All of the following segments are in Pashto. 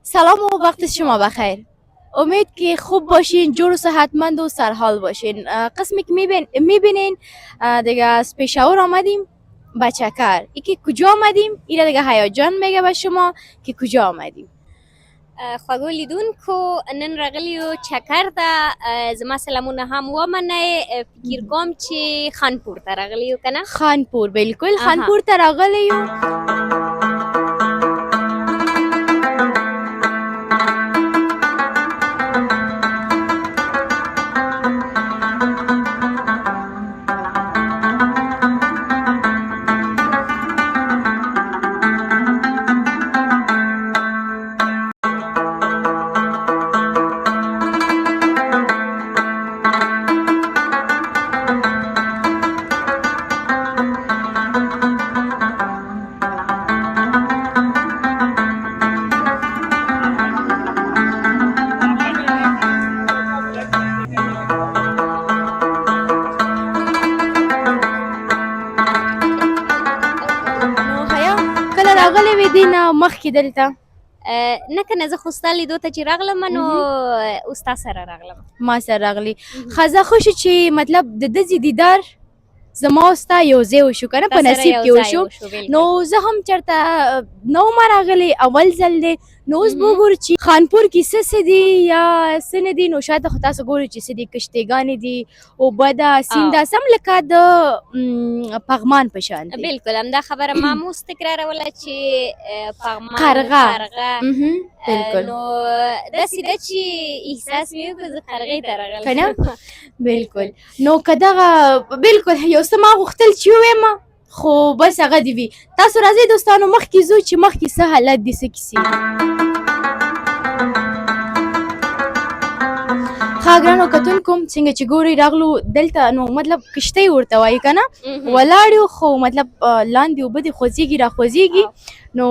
سلام و وقت شما بخیر. امید که خوب باشین، جور و صحتمند و سرحال باشین. قسمی که میبینین دیگه از پیشاور آمدیم به چکر. ای که کجا آمدیم ایره دیگه هیجان میگه به شما که کجا آمدیم. خوږو لیدونکو نن راغلیو چکر ته زما سلامونه هم ومنئ فکر کوم چې خانپور ته راغلیو که نه خانپور بالکل خانپور ته راغلیو. راغلی وې دینه مخکې دلته نه کنه زه خو ستا لیدو ته چې راغلم نو ستا سره راغلم ما سره راغلی ښه خوښ چې مطلب د دې دیدار زما او ستا یو ځای وشو که نه په نصیب کې وشو نو زه هم چېرته نه ومه راغلی اول ځل دی نو اوس به وګورو چې خانپور کې څه دي یا څه نه دي نو شاید خو تاسو ګورئ چې څه دي کشتیګانې دي اوبه ده سیند ده سم لکه د پغمان په شان دي بلکل همدا خبره ما هم اوس تکراروله چې پغمان قرغه بلکل نو داسې ده چې احساس مې وکړو زه قرغې ته راغلم که نه بلکل نو که دغه بلکل یو څه ما غوښتل چې ووایم خو بس هغه دې وي تاسو راځئ دوستانو مخکې ځو چې مخکې څه حالت دي څه کیسې ښه ګرانو کتونکو څنګه چې ګورئ راغلو دلته نو مطلب کشتۍ ورته وایي که نه ولاړ یو خو مطلب لاندې اوبه دي خوځېږي راخوځېږي نو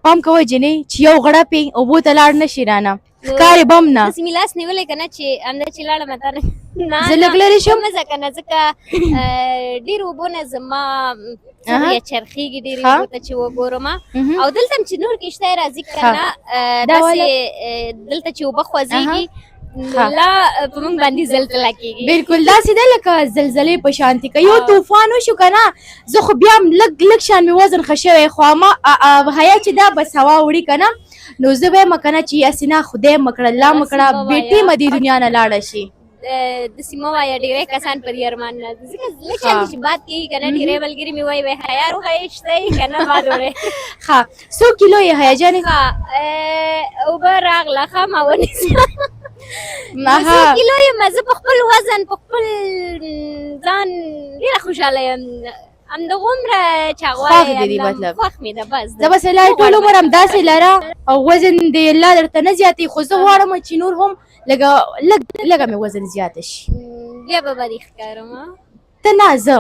پام کوئ جنۍ چې یو غړپ یې اوبو ته لاړ نه شي رانه ښکارې بم نه داسې مې لاس نیولی که نه چې همدا چې لاړم تا نه زه لږ لرې شم مه ځه که نه ځکه ډېر اوبو نه زما یا چرخېږي ډېرې اوبو ته چې وګورم او دلته هم چې نور کشتی راځي که نه داسې دلته چې اوبه خوځېږي لا په موږ باندې زلزله کېږي بلکل داسې ده لکه زلزلې په شانتې که یو طوفان وشو که نه زه خو بیا هم لږ شان مې وزن ښه شوی خو حیا چې دا بس هوا وړي که نه نو زه وایم که نه چې یاسې نه خدای مه کړه الله مه کړه بېټې مه دې دنیا نه لاړه شي داسې مه وایه ډېری کسان په دې ارمان نه ځکه لږ شان چې باد کېږي که نه ډېری ملګري مې وایي حیا روغه شته که نه باد وړی ښه څو کیلو یې حیا جانې اوبه راغله ښه ما ونیسه څو کیلو یم زه په خپل وزن په خپل ځان ډېره خوشحاله یم همدغومره چې هغه خوښ مې ده بس زه بس الله ټول عمر همداسې لره او وزن دې الله درته نه زیاتوي خو زه غواړم چې نور هم لږه مې وزن زیاته شي بیا به بدې ښکارم ته نه زه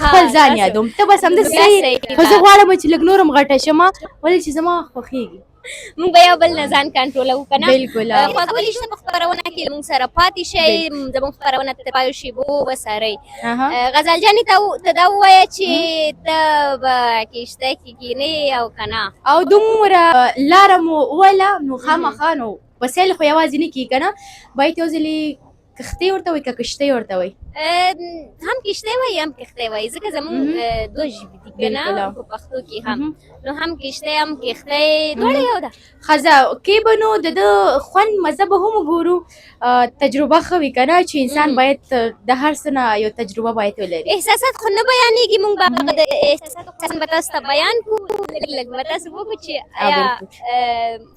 خپل ځان یادوم ته بس همداسې خو زه غواړم چې لږ نور هم غټه شم ولې چې زما خوښېږي مونږ به یو بل نه ځان کنټرولوو که نه بلکل خوږو لیشته په خپرونه کې مونږ سره پاتې شئ زموږ خپرونه تر پایو شیبو وڅارئ غزل جانې ته دا ووایه چې ته به کشته کې کښېنې او که نه او دومره لاره مو وویله نو خامخا نو وسایل خو یوازې نه کېږي که نه باید یو ځلې کښتۍ ورته وایي که کشتۍ ورته وایي هم کشتۍ وایي هم کښتۍ وایي ځکه زموږ دوه ژبې دي که نه په پښتو کې هم نو هم کشتۍ هم کښتۍ دواړه یو ده ښه کې به نو د ده خوند مزه به هم وګورو تجربه ښه وي که نه چې انسان باید د هر څه نه یو تجربه باید ولري احساسات خو نه بیانېږي مونږ به د احساساتو به تاسو ته بیان کړو لږ به تاسو وګورو چې آیا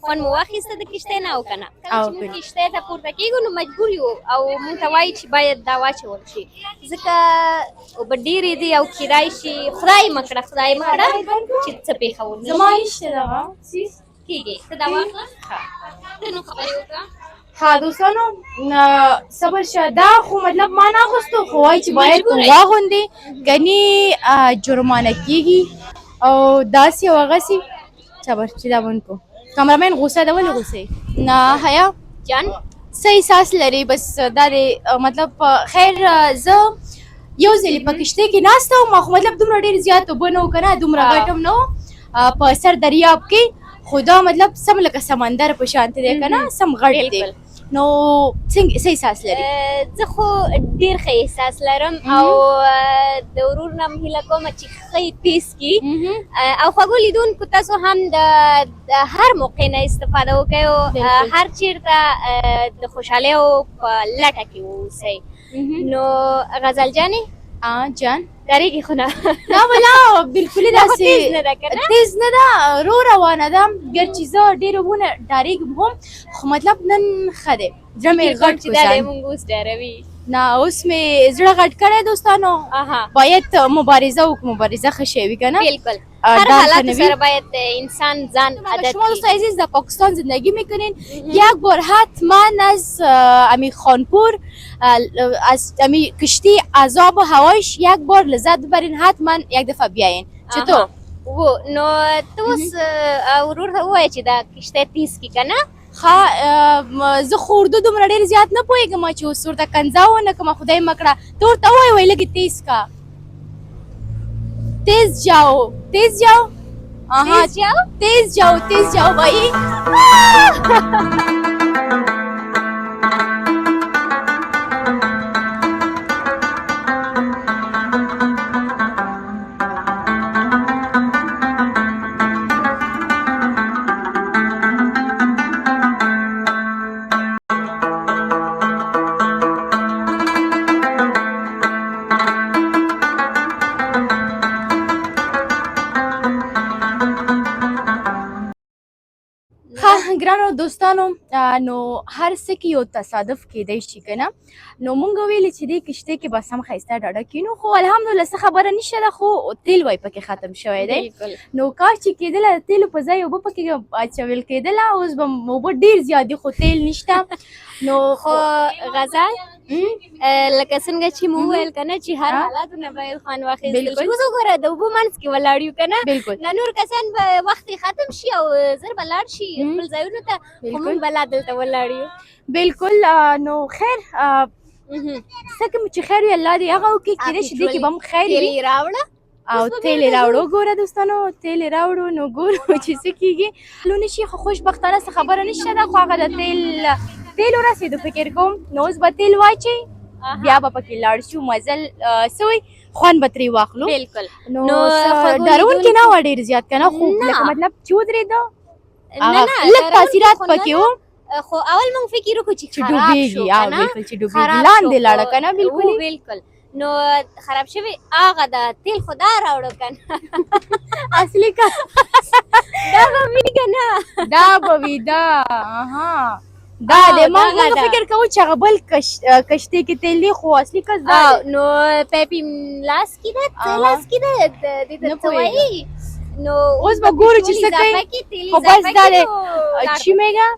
خوند مو واخیسته د کشتۍ نه او که نه کله چې مونږ کشتۍ ته پورته کېږو نو مجبور یو او مونږ ته وایي چې باید دا واچول شي ځکه اوبه ډېرې دي او کیدای شي خدای مه کړه چې څه پېښول زما نشته دغه کېږي ته دا واخله ته نو خبرې وکړه ها دوستانو صبر شه دا خو مطلب ما نه اخیستو خو وایي چې باید واغوندې ګنې جرمانه کېږي او داسې او هغسې صبر چې دا ون کو کامرامین غوسه ده ولې غوسه نه حیا جان څه احساس لري بس دا دی مطلب خیر زه یو ځلې په کشتۍ کې ناسته وم خو مطلب دومره ډېر زیات اوبه نه و که نه دومره غټ هم نه و په سر دریاب کې خو دا مطلب سم لکه سمندر په شان دی کنه سم غټ دی نو څنګه څه احساس لري زه خو ډیر ښه احساس لرم او د ورور نه م هیله کوم چې ښه تیز کړي او خوږو لیدونکو تاسو هم د هر موقع نه استفاده وکړئ او هر چیرته د خوشحالیو په لټه کې واوسئ نو غزل جانې جان ډارېږي خو نه نه ولا بالکل داسې تیز نه ده رو روانه ده ګر چې زه ډېر وونه ډارېږم هم خو مطلب نن ښه دی زړه مې غټ چې دا دی مونږ اوس ډاروي نه اوس مې زړه غټ کړی دوستانو باید مبارزه وکړو مبارزه ښه شی وي که نه بالکل هر حالات سره باید انسان ځان عادت شما دوستان عزیز در پاکستان زندگی میکنین یک بار حتما از امی خانپور از امی کشتی عذاب و هوایش یک بار لذت ببرین حتما یک دفعه بیاین چطور و نو تو اوس ورور ته ووایه چې دا کشتی تیز کړي که نه ښه زه خو اردو دومره ډېر زیات نه پوهېږم چې اوس ورته کنځا ونه کړمه خدای مه کړه ته ورته ووایه وایي لږې تیز کا तेज जाओ तेज जाओ तेज जाओ भाई ګرانو دوستانو نو هر څه کې یو تصادف کیدی شي که نه نو مونږ ویلې چې دې کشتۍ کې بس هم ښایسته ډاډه کینو خو الحمدلله څه خبره نشته ده خو تیل وای پکې ختم شوی دی نو کاش چې کېدله د تیلو په ځای اوبه پکې اچول کېدله اوس به اوبه ډېر زیات دي خو تیل نشته نو خو غزل لکه څنګه چې مو وویل که نه چې هر حالاتو نه باید خوند واخیستل شي اوس وګوره د اوبو منځ کې ولاړ یو که نه نه نور کسان به وخت ختم شي او زر به لاړ شي خپل ځایونو ته خو موږ به لا دلته ولاړ یو بالکل نو خیر څه کوم چې خیر وي الله دې هغه وکړي کېدای شي دې کې به هم خیر وي او تیل یې راوړو ګوره دوستانو تیل یې راوړو نو ګورو چې څه کېږي لو نشي خو خوشبختانه څه خبره نشته ده خو هغه د تیل ورسېدو فکر کوم نو اوس به تیل واچوي بیا به پکې لاړ شو مزل څه وایي خوند به ترې واخلو بالکل نو ډارونکې نه وه ډېر زیات که نه خو لکه مطلب چې ودرېده لږ تاثیرات پکې و خو اول موږ فکر وکړو چې خراب شو بالکل چې ډوبېږي لاندې لاړه که نه بالکل نو خراب شوی هغه د تیل خو دا راوړو که نه اصلي که دا به وي که نه دا به وي دا دا دی موږ فکر کوو چې هغه بل کشتۍ کې تیل دی خو اصلي کس دا نو پیپي لاس کې ده لاس کې ده دې ته څه وایي نو اوس به ګورو چې څه کوي خب بس دا دی چی میگن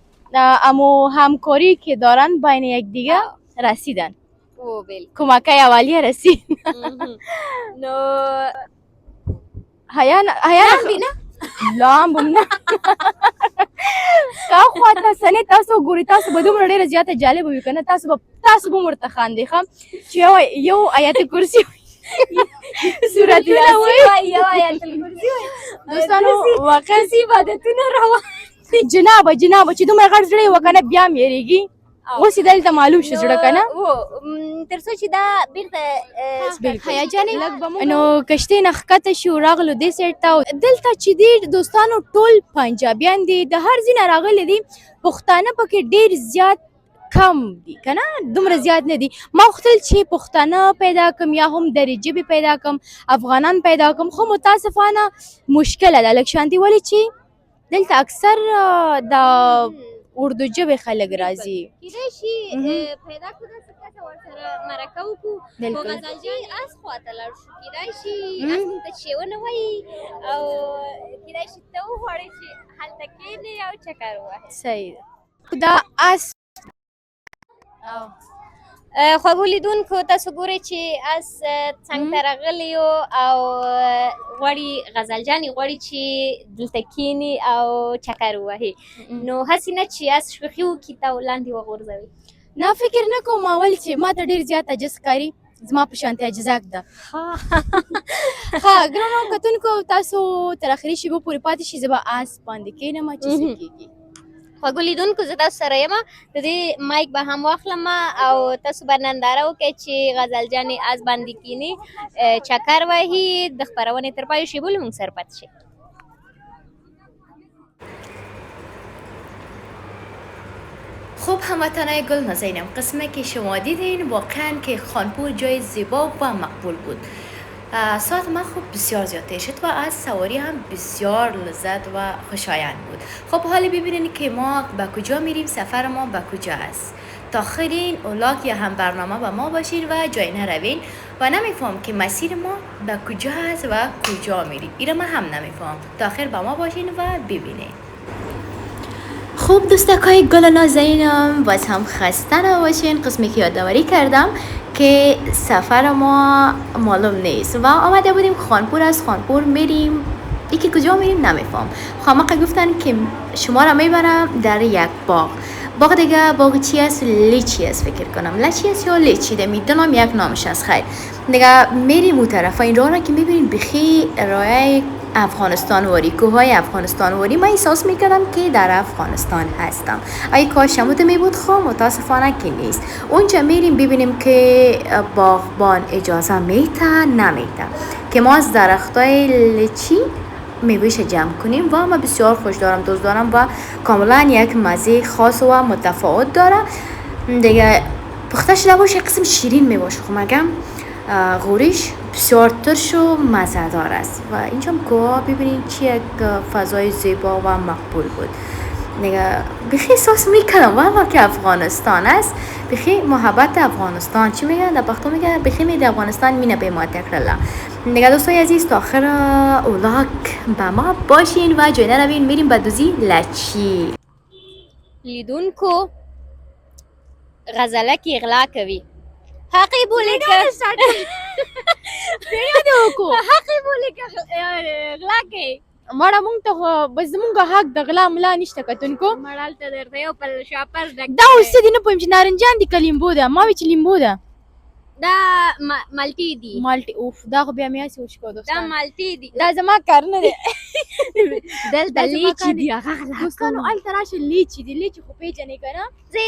امو همکاری که دارن بین یکدیگر رسیدن کمکای اولیه رسید نو حیا نه لام نه کا خواته سنې تاسو ګوري تاسو به دومره ډېره زیاته جالبه وي که نه تاسو به ورته خاندئ ښه چې یو آیت کرسي سورتونه وایي یو آیت الکرسي دوستانو واقعا عبادتونه روان جنابه چې دومره غټ زړه یې وه که نه بیا م یېرېږي اوس یې دلته معلوم شو زړه که نه تر څو چې دا بیرته حیا جانې نو کشتۍ نه ښکته شو راغلو دې سایډ ته دلته چې دي دوستانو ټول پنجابیان دي د هر ځای نه راغلي دي پښتانه پکې ډېر زیات کم دي که نه دومره زیات نه دي ما غوښتل چې پښتانه پیدا کړم یا هم درې ژبې پیدا کړم افغانان پیدا کړم خو متاسفانه مشکله ده لږ شانتي ولې چې دلته اکثر د اردو ژبې خلک راځي کېدای شي پیدا کړو داسې کسه ورسره مرکه وکړو خو غزل جان اس خواته لاړ شو کېدای شي اس موږ ته چې ونه وایي او کېدای شي ته وغواړې چې هلته کښېنې او چکر ووهې صحیح ده دا اس خوږو لیدونکو تاسو ګورئ چې اس څنګ ته راغلی یو او غواړي غزل جانې غواړي چې دلته کښېني او چکر ووهي نو هسې نه چې اس شوخي وکړي ته لاندې وغورځوي نه فکر نه کوم اول چې ما ته ډېر زیات عجز ښکاري زما په شانتیا جزاک ده. ها ګرانو کتونکو تاسو تر اخري شیبو پورې پاتې شئ، زه به آس باندې کښېنم چې څه کېږي. خوږو لیدونکو زه تاسو سره یم، د دې مایک به هم واخلم او تاسو به ننداره وکړئ چې غزل جانې آس باندې کینی چکر وهي. د خپرونې تر پایه شیبو له موږ سره پاتې شئ. خب هموطنای گل نازنینم، قسمه که شما دیدین واقعا که خانپور جای زیبا و مقبول بود. ساعت ما خب بسیار زیاد شد و از سواری هم بسیار لذت و خوشایند بود. خب حالا ببینید که ما به کجا میریم، سفر ما به کجا است. تا آخرین اولاغ یا هم برنامه با ما باشین و جای نروین و نمیفهم که مسیر ما به کجا است و کجا میریم. اینا من هم نمیفهم. تا آخر با ما باشین و ببینید. خوب دوستکای گل نازنینم، باز هم خسته نباشین. قسمی که یادآوری کردم که سفر ما معلوم نیست و آمده بودیم خانپور. از خانپور میریم یکی کجا میریم نمیفهم. خامقه گفتن که شما را میبرم در یک باغ دیگه. باغ چی است؟ لیچی است فکر کنم. لیچی است یا لیچی ده میدونم، یک نامش است. خیر دیگه میریم اون طرف. این راه را که میبینید بخی راه افغانستان واری، کوههای افغانستان واری. من احساس میکردم که در افغانستان هستم. ای کاش شموده میبود، خب متاسفانه که نیست. اونجا میریم ببینیم که باغبان اجازه میته نمیته که ما از درختای لیچی میوهش جمع کنیم و من بسیار خوش دارم، دوست دارم و کاملا یک مزه خاص و متفاوت داره دیگه. پخته شده باشه قسم شیرین میباشه، خب مگم غوریش بسیار ترش و مزه‌دار است. و اینجا کوه ببینید چی یک فضای زیبا و مقبول بود دیگه. بخی احساس میکنم والله که افغانستان است. بخی محبت افغانستان چی میگن در پختو میگن بخی میده افغانستان مینه به ما تکرلا دیگه. دوستای عزیز تا آخر اولاک با ما باشین و جای نروین، میریم به دوزی لچی. لیدونکو غزلک اغلا کوي، حقی بولی که حقی بولی که اغلا کوي. مړه مونږ ته خو بس زمونږ حق د غلا ملا نشته کتونکو. مړال ته درته یو پل شاپر ډک دا اوس دې نه پوهیم چې نارنجان دي که لیمبو ده. ما وی چې لیمبو ده. دا مالټي دي. مالټي اوف دا خو بیا مې هسې وچکو دوستان. دا مالټي دي. دا زما کار نه دی. دلته لیچي دي هغه غلا دوستانو هلته راشه لیچی دي. لیچی خو پیژنې که نه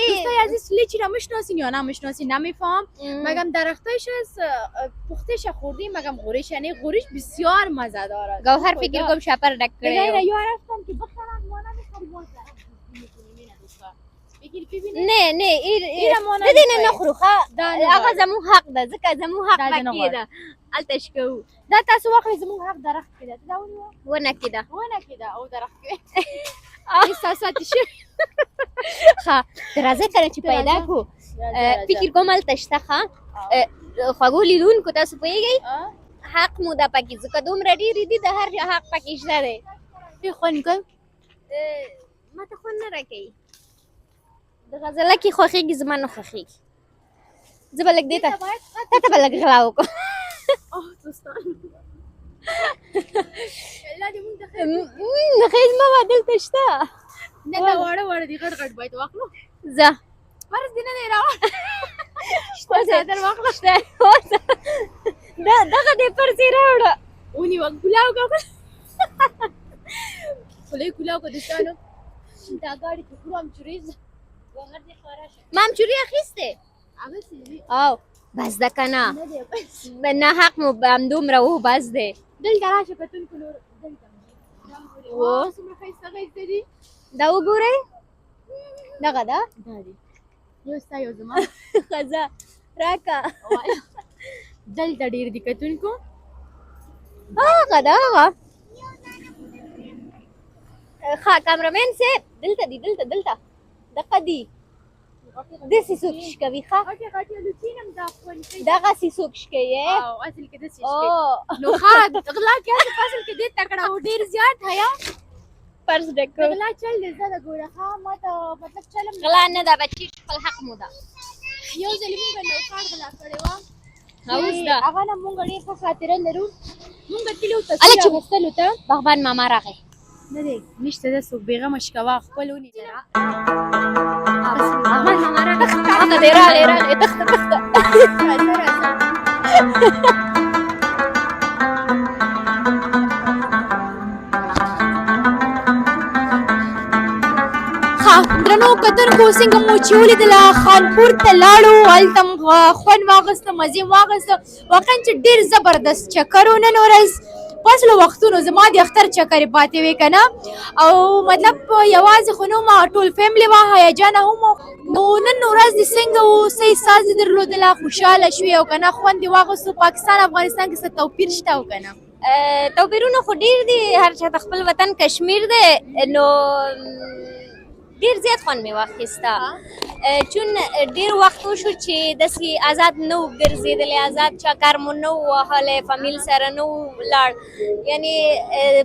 دوستای عزیز؟ لیچی را میشناسین یا نمیشناسین نمیفهم. مگم درختایش از پختش خوردیم مگم غوریش، یعنی غوریش بسیار مزه داره. گوهر فکر کنم شاپر ډک کړی. دیگه یا رفتم که بخرم ما نمیخوریم واسه نه د دې نه نخورو ښه. هغه زموږ حق ده، ځکه زموږ حق پکې ده، هلته شکوو. دا تاسو واخلئ زموږ حق درخت کې ده. دا ونیوه ونه کې ده، ونه کې ده او درخت کې احساسات شوي. ښه ته راځئ کله چې پیدا کړو فکر کوم هلته شته. ښه خوږو لیدونکو تاسو پوهېږئ حق مو ده پکې، ځکه دومره ډېرې دي د هر چا حق پکې شته دی. خوند کوي ما ته خوند نه راکوي. د غزلکې خوښېږي، زما نه خوښېږي. زه به لږ دې ته تا ته به لږ غلا وکړم. خیر زما به دلته شته. نه دا واړه واړه دي، غټ غټ باید واخلو. ځه فرض دې نه دی راوړ. شته څادر واخله. شته دغه دې پرسې راوړه. ونیوه ګولاو کړه. خولۍ ګولاو کړه دوستانو. دا ګاډي کې کړو امچوریز ما امچوري اخیستې. او بس ده که نه نه حق مو همدومره و بس دی. دلته راشه کتونکو نور دلته څومره ښایسته ښایسته دي. دا وګورئ دغه ده. دا دی یو ستا یو زما. ښه راکه. دلته ډېر دي کتونکو. هغه ده هغه. ښه کامرمین صاحب دلته دي دلته دغه دي. داسې څوک شکوي. ښه دغسې څوک شکوي. اصل کې داسې شکوي. نو ښه غلا کې هسې په اصل کې دې تکړه و ډېر زیات حیا پرس ډک کړو. غلا چل دی زه د ګوره. ښه ما ته مطلب چلم غلا نه ده بچي، خپل حق مو ده. یو ځلې مونږ نوکار غلا کړې وه. اوس ده هغه نه مونږ ډېر ښه خاطره لرو. مونږ تللي وو هله چې اخیستلو ته. باغبان ماما راغی. نه دی نشته ده څوک بېغمه شکوه خپل ونیسه. باغبان ماما راغی. هغه دی راغی تخته. راځه درنو کتونکو څنګه مو چې ولیدله خانپور ته لاړو هلته م خوند واخیسته مزې مو واخیسته واقعا چې ډېر زبردست چکر و نن ورځ په اصلو وختونو زما د اختر چکرې پاتې وې که نه او مطلب یوازې خو نه وم ټول فیملي وه هیجانه هم نو نن ورځ دې څنګه و څه احساس دې درلودله خوشحاله شوې او که نه خوند دې واخیستو پاکستان افغانستان کې څه توپیر شته او که نه توپیرونه خو ډېر دي هر چا ته خپل وطن کشمیر دی نو ډېر زیات خوند مې واخیسته چون ډېر وخت وشو چې داسې آزاد نه وو ګرځېدلی آزاد چکر مو نه وو وهلی فامیل سره نه وو ولاړ یعنې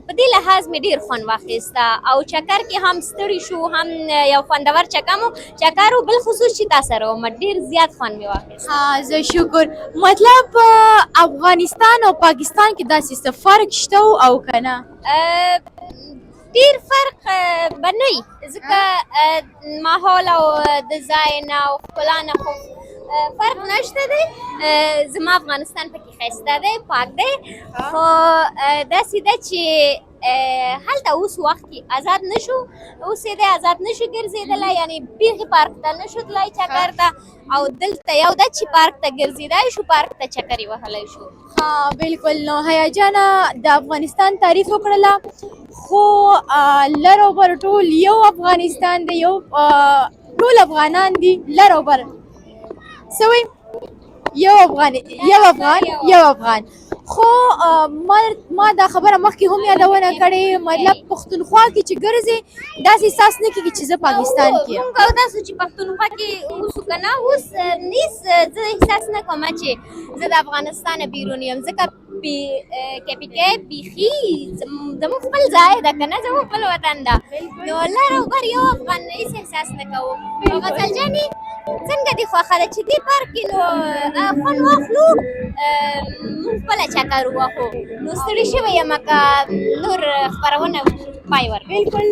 په دې لحاظ مې ډېر خوند واخیسته او چکر کې هم ستړي شو هم یو خوندور چکر و بالخصوص چې تا سره وم ډېر زیات خوند مې واخیسته زه شکر مطلب افغانستان او پاکستان کې داسې څه فرق شته او که نه ډېر فرق به نه وي ځکه ماحول او د ځای نه او ښکلا نه خو فرق نشته دی زما افغانستان پکې ښایسته دی پاک دی خو داسې ده چې هلته اوس وخت کې آزاد نه شو اوس یې دی آزاد نه شو ګرځېدلی یعنې بیخي پارک ته نه شو تللی چکر ته او دلته یو ده چې پارک ته ګرځېدی شو پارک ته چکر یې وهلی شو ها بالکل نو هیجانه د افغانستان تعریف وکړله خو لر او بر ټول یو افغانستان دی یو ټول افغانان دي لر او بر څه وایي یو افغان خو ما دا خبره مخکې هم یادونه کړې مطلب پښتونخوا کې چې ګرځې داسې احساس نه کېږي چې زه پاکستان کې یم مونږ او داسې چې پښتونخوا کې اوسو که نه اوس هېڅ زه احساس نه کوم چې زه د افغانستانه بیرون یم ځکه کیپیکې بیخي زموږ خپل ځای ده که نه زموږ خپل وطن ده نو لر او بر یو افغان هېڅ احساس نه کوو او غزل جانې څنګه دې خوښه ده چې دې پارک کې نو خوند واخلو مونږ خپله چکر ووهو نو ستړي شوی یم که نور خپرونه پای ورکړو بالکل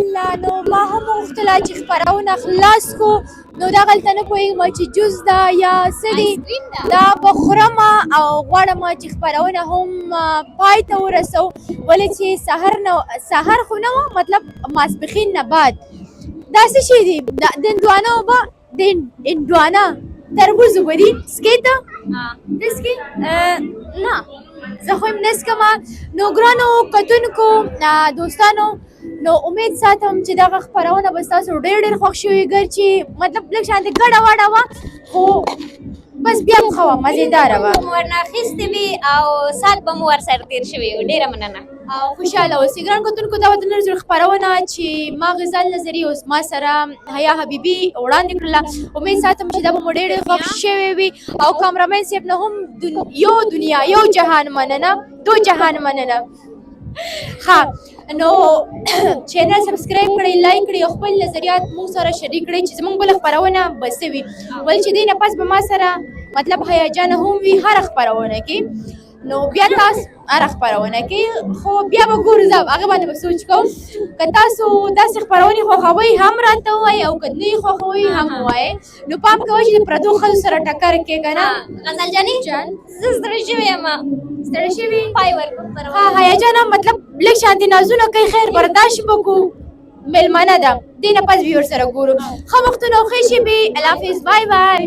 نو ما هم غوښتله چې خپرونه خلاص کړو نو دغلته نه پوهېږم چې جوس ده یا څه دي دا به خورمه او غواړم چې خپرونه هم پای ته ورسو ولې چې سهار خو نه وه مطلب ماسپښین نه بعد دا څه شی دي د هندوانه اوبه د هندوانه تربوز اوبه دي څښې ته ته څښې نه زه خو یم نه څښمه نو ګرانو کتونکو دوستانو نو امید ساتم چې دغه خپرونه به ستاسو ډېر ډېر خوښ شوي ګرچې مطلب لږ شانتې ګډه وډه وه خو بس بیا هم ښه وه مزېداره وه مو ورنه اخیستې وي او ساعت به مو ورسره تېر شوی و ډېره مننه او خوشحاله اوسئ ګران کتونکو دا وه د نن ورځې خپرونه چې ما غزال نظري اوس ما سره حیا حبیبي وړاندې کړله امید ساتم چې دا به مو ډېر ډېر خوښ شوی وي او کامرمین صاحب نه هم یو دنیا یو جهان مننه دو جهان مننه ها نو چینل سبسکرایب کړئ لایک کړئ او خپل نظریات موږ سره شریک کړئ چې زموږ بله خپرونه به څه وي ولې چې دې نه پس به ما سره مطلب هیجانه هم وي هره خپرونه کې نو بیا تاسو هره خپرونه کې خو بیا به ګورو زه هغه باندې به سوچ کوم که تاسو داسې خپرونې خوښوئ هم راته ووایئ او که نه یې خوښوئ هم ووایئ نو پام کوئ چې د پردو ښځو سره ټکر کې که نه غزل جانې زه ستړی شوې یم ستړی شوي پای ورکړو ها هیجانه مطلب لږ شانتې نازونه کوي خیر برداشت به کړو میلمانه ده دې نه پس به یې ورسره ګورو ښه وختونه او ښې شېبې الله حافظ بای بای